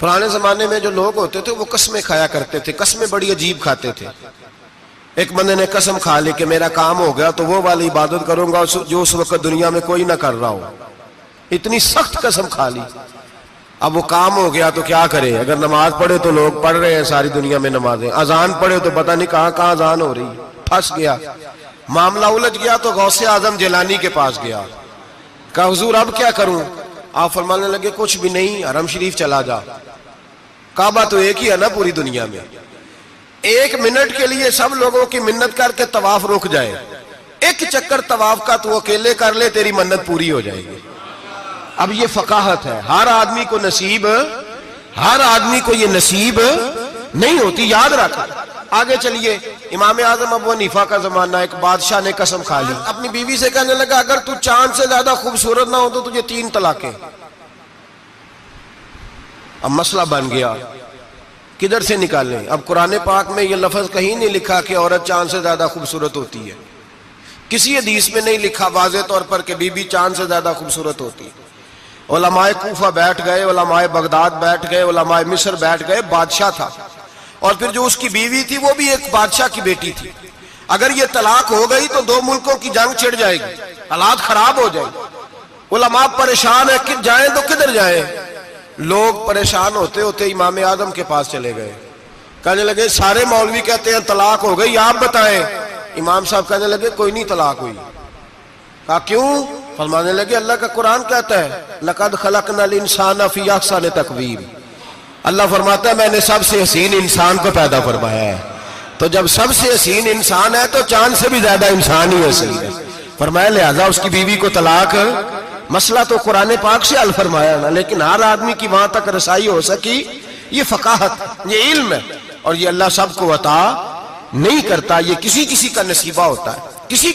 پرانے زمانے میں جو لوگ ہوتے تھے وہ قسمیں کھایا کرتے تھے، قسمیں بڑی عجیب کھاتے تھے۔ ایک بندے نے قسم کھا لی کہ میرا کام ہو گیا تو وہ والی عبادت کروں گا جو اس وقت دنیا میں کوئی نہ کر رہا ہو۔ اتنی سخت قسم کھا لی۔ اب وہ کام ہو گیا تو کیا کرے؟ اگر نماز پڑھے تو لوگ پڑھ رہے ہیں ساری دنیا میں نمازیں، اذان پڑھے تو پتہ نہیں کہاں کہاں اذان ہو رہی ہے، پھنس گیا، معاملہ الجھ گیا تو غوث اعظم جیلانی کے پاس گیا، کہا حضور اب کیا کروں؟ آپ فرمانے لگے کچھ بھی نہیں، حرم شریف چلا جا، کعبہ تو ایک ہی ہے نا پوری دنیا میں، 1 منٹ کے لیے سب لوگوں کی منت کر کے طواف رک جائے، ایک چکر طواف کا تو اکیلے کر لے، تیری منت پوری ہو جائے گی۔ اب یہ فقاہت ہے، ہر آدمی کو یہ نصیب نہیں ہوتی، یاد رکھ۔ آگے چلیے، امام اعظم ابو حنیفہ کا زمانہ، ایک بادشاہ نے قسم کھا لی، اپنی بیوی سے کہنے لگا اگر تو چاند سے زیادہ خوبصورت نہ ہو تو تجھے 3 طلاقیں۔ اب مسئلہ بن گیا، کدھر سے نکالیں؟ اب قرآن پاک میں یہ لفظ کہیں نہیں لکھا کہ عورت چاند سے زیادہ خوبصورت ہوتی ہے، کسی حدیث میں نہیں لکھا واضح طور پر کہ بی بی چاند سے زیادہ خوبصورت ہوتی ہے۔ علماء کوفہ بیٹھ گئے، علماء بغداد بیٹھ گئے، علماء مصر بیٹھ گئے، بادشاہ تھا، اور پھر جو اس کی بیوی تھی وہ بھی ایک بادشاہ کی بیٹی تھی۔ اگر یہ طلاق ہو گئی تو 2 ملکوں کی جنگ چھڑ جائے گی، حالات خراب ہو جائیں۔ علماء پریشان ہیں کہ جائیں تو کدھر جائیں؟ لوگ پریشان ہوتے ہوتے امام اعظم کے پاس چلے گئے، کہنے لگے سارے مولوی کہتے ہیں طلاق ہو گئی، آپ بتائیں۔ امام صاحب کہنے لگے کوئی نہیں طلاق ہوئی۔ کہا کیوں؟ فرمانے لگے اللہ کا قرآن کہتا ہے لَقَدْ خَلَقْنَا الْإِنسَانَ فِي أَحْسَنِ تَقْوِيمٍ، اللہ فرماتا ہے میں نے سب سے حسین انسان کو پیدا فرمایا ہے، تو جب سب سے حسین انسان ہے تو چاند سے بھی زیادہ انسان ہی حسین ہے، فرمایا لہذا اس کی بیوی کو طلاق۔ مسئلہ تو قرآن پاک سے حل فرمایا نا، لیکن ہر آدمی کی وہاں تک رسائی ہو سکی، یہ فقاہت، یہ علم ہے، اور یہ اللہ سب کو عطا نہیں کرتا، یہ کسی کسی کا نصیبہ ہوتا ہے، کسی